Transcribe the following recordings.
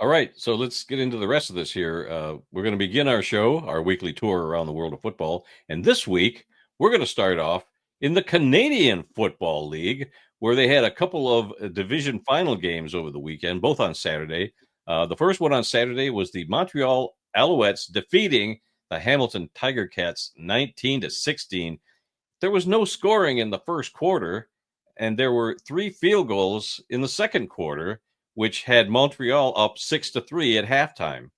All right, so let's get into the rest of this here. We're going to begin our show, our weekly tour around the world of football. And this week, we're going to start off in the Canadian Football League, where they had a couple of division final games over the weekend, both on Saturday. The first one on Saturday was the Montreal Alouettes defeating the Hamilton Tiger Cats 19-16. There was no scoring in the first quarter, and there were 3 field goals in the second quarter, which had Montreal up 6-3 at halftime.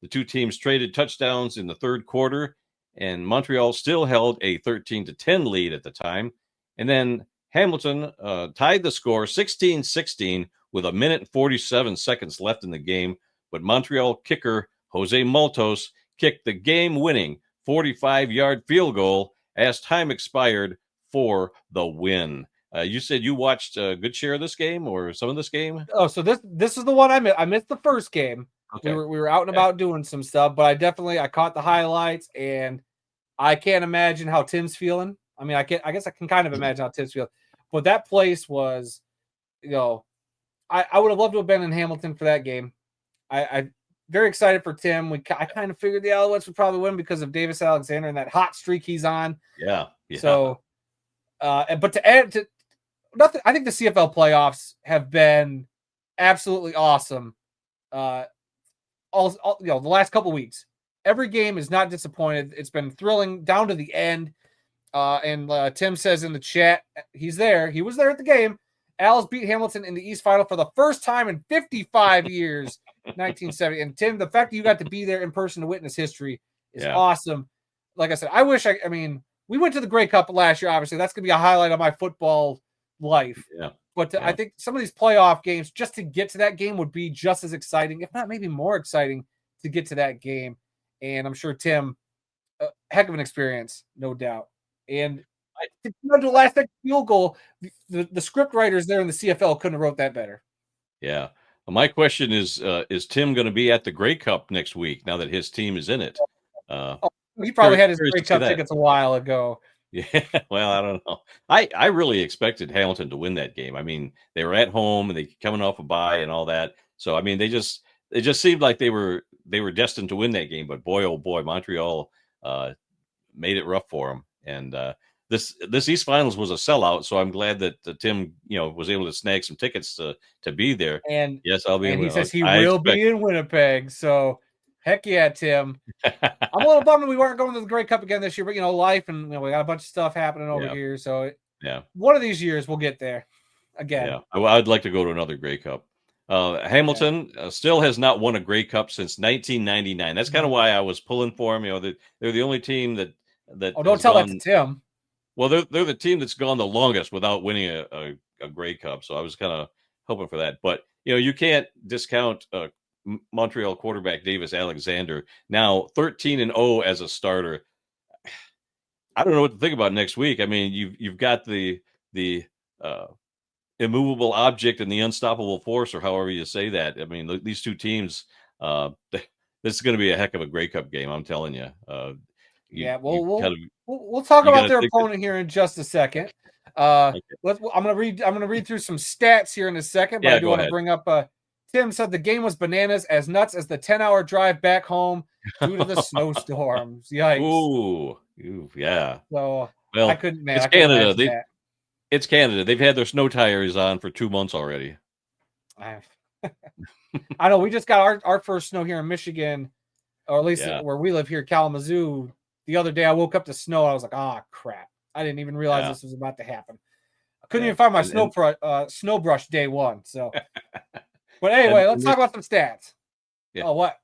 The two teams traded touchdowns in the third quarter, and Montreal still held a 13-10 lead at the time. And then Hamilton tied the score 16-16 with 1:47 left in the game. But Montreal kicker Jose Maltos kicked the game-winning 45-yard field goal as time expired for the win. You said you watched a good share of this game or some of this game? Oh, so this is the one I missed. I missed the first game. Okay. We were out and about doing some stuff, but I caught the highlights, and I can't imagine how Tim's feeling. I mean, I guess I can kind of imagine how Tim's feeling. But that place was, I would have loved to have been in Hamilton for that game. I very excited for Tim. I kind of figured the Alouettes would probably win because of Davis Alexander and that hot streak he's on. Yeah. So, but to add to nothing, I think the CFL playoffs have been absolutely awesome. The last couple of weeks, every game is not disappointed. It's been thrilling down to the end. And Tim says in the chat, he's there. He was there at the game. Al's beat Hamilton in the East Final for the first time in 55 years, 1970. And Tim, the fact that you got to be there in person to witness history is awesome. Like I said, I mean, we went to the Grey Cup last year, obviously. That's going to be a highlight of my football life. Yeah. But I think some of these playoff games, just to get to that game would be just as exciting, if not maybe more exciting, to get to that game. And I'm sure Tim, a heck of an experience, no doubt. And to the last field goal, the script writers there in the CFL couldn't have wrote that better. Yeah. Well, my question is Tim going to be at the Grey Cup next week now that his team is in it? He probably had his Grey Cup tickets a while ago. Yeah, well, I don't know. I really expected Hamilton to win that game. I mean, they were at home and they coming off a bye and all that. So I mean, it just seemed like they were destined to win that game. But boy, oh boy, Montreal made it rough for them. And this East Finals was a sellout. So I'm glad that Tim was able to snag some tickets to be there. And yes, I'll be. And he says he will be in Winnipeg. So heck yeah, Tim. I'm a little bummed we weren't going to the Grey Cup again this year, but life and we got a bunch of stuff happening over here. So one of these years we'll get there again. Yeah, I'd like to go to another Grey Cup. Hamilton still has not won a Grey Cup since 1999. That's kind of why I was pulling for them. They're the only team that. Oh, don't tell that to Tim. Well, they're the team that's gone the longest without winning a Grey Cup. So I was kind of hoping for that. But you can't discount Montreal quarterback Davis Alexander, now 13-0 as a starter. I don't know what to think about next week. I mean, you've got the immovable object and the unstoppable force, or however you say that. I mean, these two teams. This is going to be a heck of a Grey Cup game. I'm telling you. We'll talk about their opponent here in just a second. Okay. I'm gonna read through some stats here in a second, but I do want to bring up. Tim said the game was bananas, as nuts as the 10-hour drive back home due to the snowstorms. Yikes! Ooh, yeah. So well, I couldn't. Man, it's Canada. It's Canada. They've had their snow tires on for 2 months already. I know. We just got our first snow here in Michigan, or at least where we live here, Kalamazoo. The other day, I woke up to snow. I was like, "Ah, crap! I didn't even realize this was about to happen." I couldn't even find my snow brush day one. So, but anyway, let's talk about some stats. Yeah. Oh, what?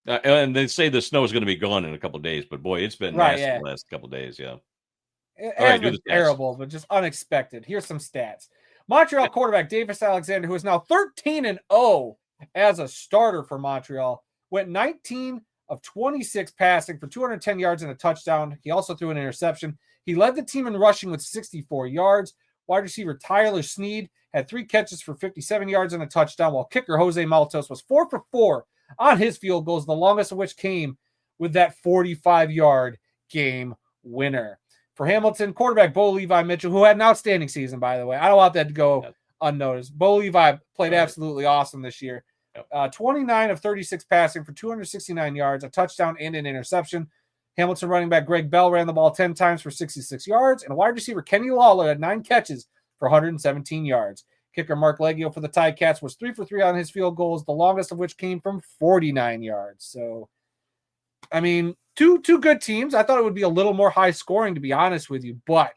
And they say the snow is going to be gone in a couple of days, but boy, it's been nasty the last couple of days. Yeah, it been terrible, but just unexpected. Here's some stats. Montreal quarterback Davis Alexander, who is now 13-0 as a starter for Montreal, went 19 of 26 passing for 210 yards and a touchdown. He also threw an interception. He led the team in rushing with 64 yards. Wide receiver Tyler Snead had 3 catches for 57 yards and a touchdown, while kicker Jose Maltos was 4 for 4 on his field goals, the longest of which came with that 45-yard game winner. For Hamilton, quarterback Bo Levi Mitchell, who had an outstanding season, by the way. I don't want that to go unnoticed. Bo Levi played absolutely awesome this year. 29 of 36 passing for 269 yards, a touchdown and an interception. Hamilton running back Greg Bell ran the ball 10 times for 66 yards, and wide receiver Kenny Lawler had 9 catches for 117 yards. Kicker Mark Leggio for the Ticats was 3 for 3 on his field goals, the longest of which came from 49 yards. So, I mean, two good teams. I thought it would be a little more high scoring, to be honest with you, but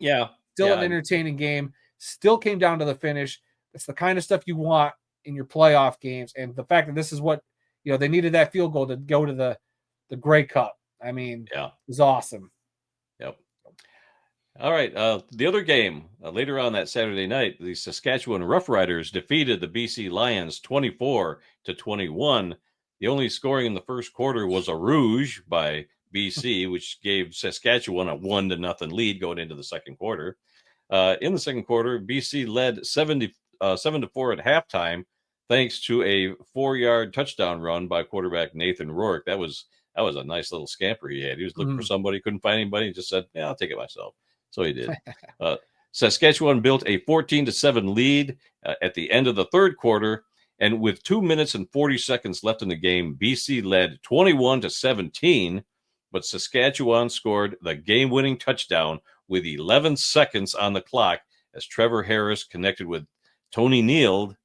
still an entertaining game. Still came down to the finish. It's the kind of stuff you want in your playoff games, and the fact that this is what they needed, that field goal to go to the Grey Cup. I mean, it was awesome. Yep. All right. The other game later on that Saturday night, the Saskatchewan Roughriders defeated the BC Lions 24-21. The only scoring in the first quarter was a rouge by BC, which gave Saskatchewan a 1-0 lead going into the second quarter. In the second quarter, BC led 7-4 at halftime, thanks to a 4-yard touchdown run by quarterback Nathan Rourke. That was a nice little scamper he had. He was looking for somebody, couldn't find anybody, and just said, "Yeah, I'll take it myself." So he did. Saskatchewan built a 14-7 lead at the end of the third quarter, and with 2 minutes and 40 seconds left in the game, BC led 21-17, but Saskatchewan scored the game-winning touchdown with 11 seconds on the clock as Trevor Harris connected with Tommy Neild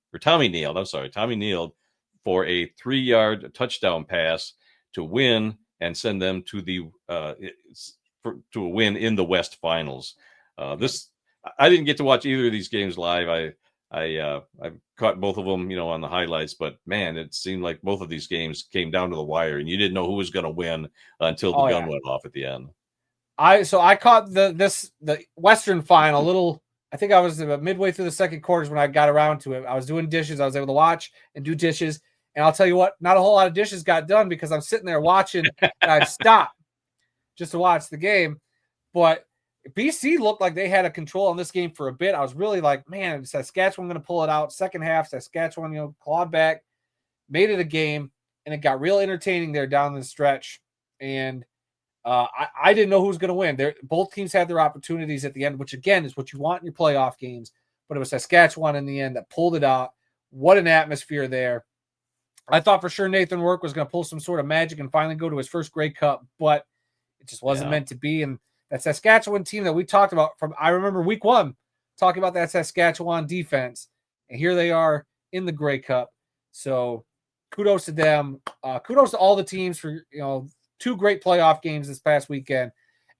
for a 3-yard touchdown pass to win and send them to a win in the West Finals. I didn't get to watch either of these games live. I caught both of them, on the highlights, but man, it seemed like both of these games came down to the wire, and you didn't know who was going to win until the gun went off at the end. I caught the Western final a little. I think I was midway through the second quarters when I got around to it. I was doing dishes. I was able to watch and do dishes. And I'll tell you what, not a whole lot of dishes got done because I'm sitting there watching and I'd stop just to watch the game. But BC looked like they had a control on this game for a bit. I was really like, man, Saskatchewan going to pull it out. Second half, Saskatchewan, clawed back, made it a game, and it got real entertaining there down the stretch. And I didn't know who was going to win. Both teams had their opportunities at the end, which, again, is what you want in your playoff games. But it was Saskatchewan in the end that pulled it out. What an atmosphere there. I thought for sure Nathan Rourke was going to pull some sort of magic and finally go to his first Grey Cup, but it just wasn't meant to be. And that Saskatchewan team that we talked about I remember week 1 talking about that Saskatchewan defense, and here they are in the Grey Cup. So kudos to them. Kudos to all the teams for, 2 great playoff games this past weekend.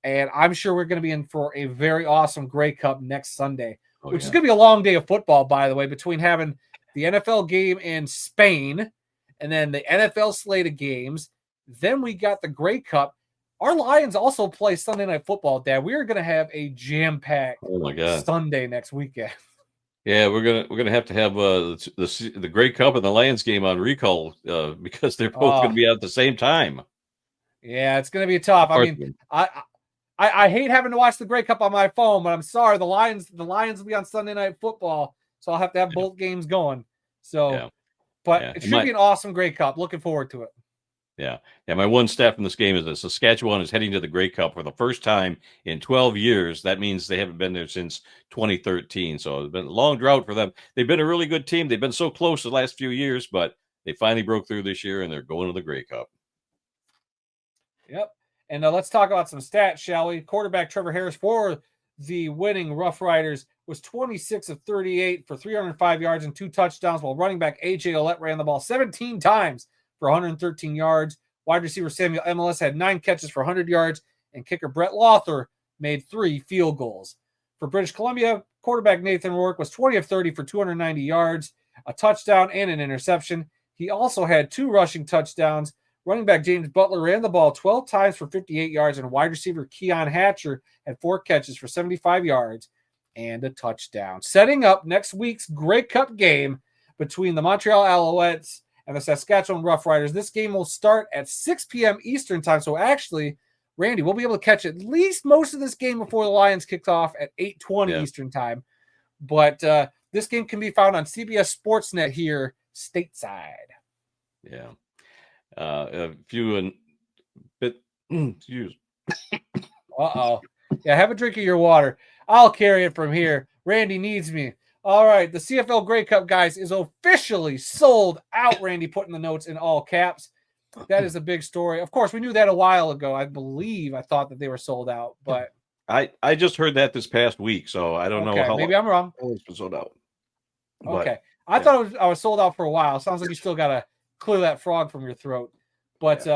And I'm sure we're going to be in for a very awesome Grey Cup next Sunday, which is going to be a long day of football, by the way, between having the NFL game in Spain and then the NFL slate of games. Then we got the Grey Cup. Our Lions also play Sunday Night Football, Dad. We are going to have a jam-packed Sunday next weekend. Yeah, we're gonna have to have the Grey Cup and the Lions game on recall because they're both going to be out at the same time. Yeah, it's going to be tough. I mean, I hate having to watch the Grey Cup on my phone, but I'm sorry, the Lions will be on Sunday Night Football, so I'll have to have both games going. So, it should be an awesome Grey Cup. Looking forward to it. Yeah. My one stat from this game is that Saskatchewan is heading to the Grey Cup for the first time in 12 years. That means they haven't been there since 2013. So it's been a long drought for them. They've been a really good team. They've been so close the last few years, but they finally broke through this year, and they're going to the Grey Cup. Yep. And let's talk about some stats, shall we? Quarterback Trevor Harris for the winning Rough Riders was 26 of 38 for 305 yards and 2 touchdowns, while running back A.J. Ouellette ran the ball 17 times for 113 yards. Wide receiver Samuel MLS had 9 catches for 100 yards, and kicker Brett Lothar made 3 field goals. For British Columbia, quarterback Nathan Rourke was 20 of 30 for 290 yards, a touchdown, and an interception. He also had 2 rushing touchdowns. Running back James Butler ran the ball 12 times for 58 yards, and wide receiver Keon Hatcher had 4 catches for 75 yards and a touchdown. Setting up next week's Grey Cup game between the Montreal Alouettes and the Saskatchewan Roughriders. This game will start at 6 p.m. Eastern time. So actually, Randy, we'll be able to catch at least most of this game before the Lions kicked off at 8:20 Eastern time. But this game can be found on CBS Sportsnet here stateside. Yeah. A few excuse. Uh-oh. Yeah, have a drink of your water. I'll carry it from here. Randy needs me. All right, the CFL Grey Cup, guys, is officially sold out. Randy putting the notes in all caps. That is a big story. Of course, we knew that a while ago. I thought that they were sold out, but I just heard that this past week, so I don't know okay, how maybe I'm wrong. long it's been sold out. Okay, But, I thought I was sold out for a while. Sounds like you still got to clear that frog from your throat. But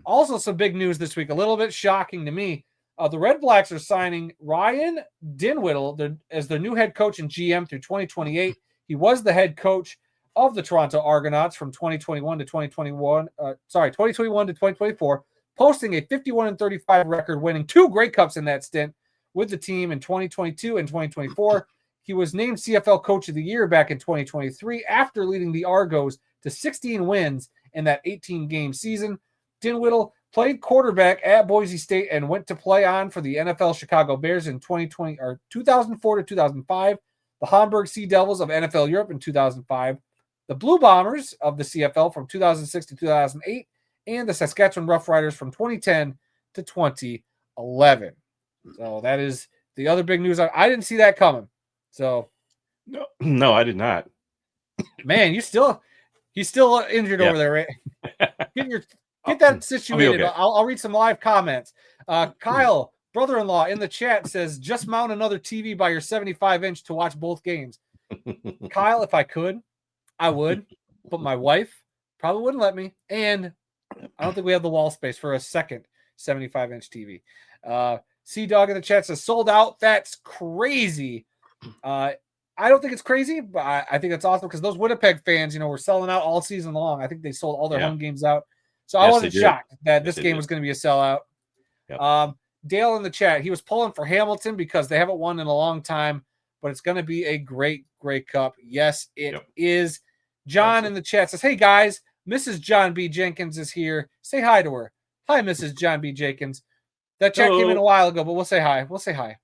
also some big news this week, a little bit shocking to me. The Red Blacks are signing Ryan Dinwiddie as their new head coach and GM through 2028. He was the head coach of the Toronto Argonauts from 2021 to 2021. 2021 to 2024, posting a 51-35 record, winning 2 Grey Cups in that stint with the team in 2022 and 2024. He was named CFL Coach of the Year back in 2023 after leading the Argos to 16 wins in that 18-game season. Dinwiddie played quarterback at Boise State and went to play on for the NFL Chicago Bears in 2004 to 2005, the Hamburg Sea Devils of NFL Europe in 2005, the Blue Bombers of the CFL from 2006 to 2008, and the Saskatchewan Roughriders from 2010 to 2011. So that is the other big news. I didn't see that coming. So no, I did not. Man, he's still injured over there, right? Get that situated. Okay. I'll read some live comments. Kyle, brother-in-law, in the chat says, just mount another TV by your 75-inch to watch both games. Kyle, if I could, I would, but my wife probably wouldn't let me. And I don't think we have the wall space for a second 75-inch TV. C-Dog in the chat says, sold out. That's crazy. I don't think it's crazy, but I think it's awesome because those Winnipeg fans, were selling out all season long. I think they sold all their home games out. So I wasn't shocked that this game was going to be a sellout. Yep. Dale in the chat, he was pulling for Hamilton because they haven't won in a long time, but it's going to be a great Grey Cup. Yes, it is. John in the chat says, hey, guys, Mrs. John B. Jenkins is here. Say hi to her. Hi, Mrs. John B. Jenkins. That chat came in a while ago, but we'll say hi.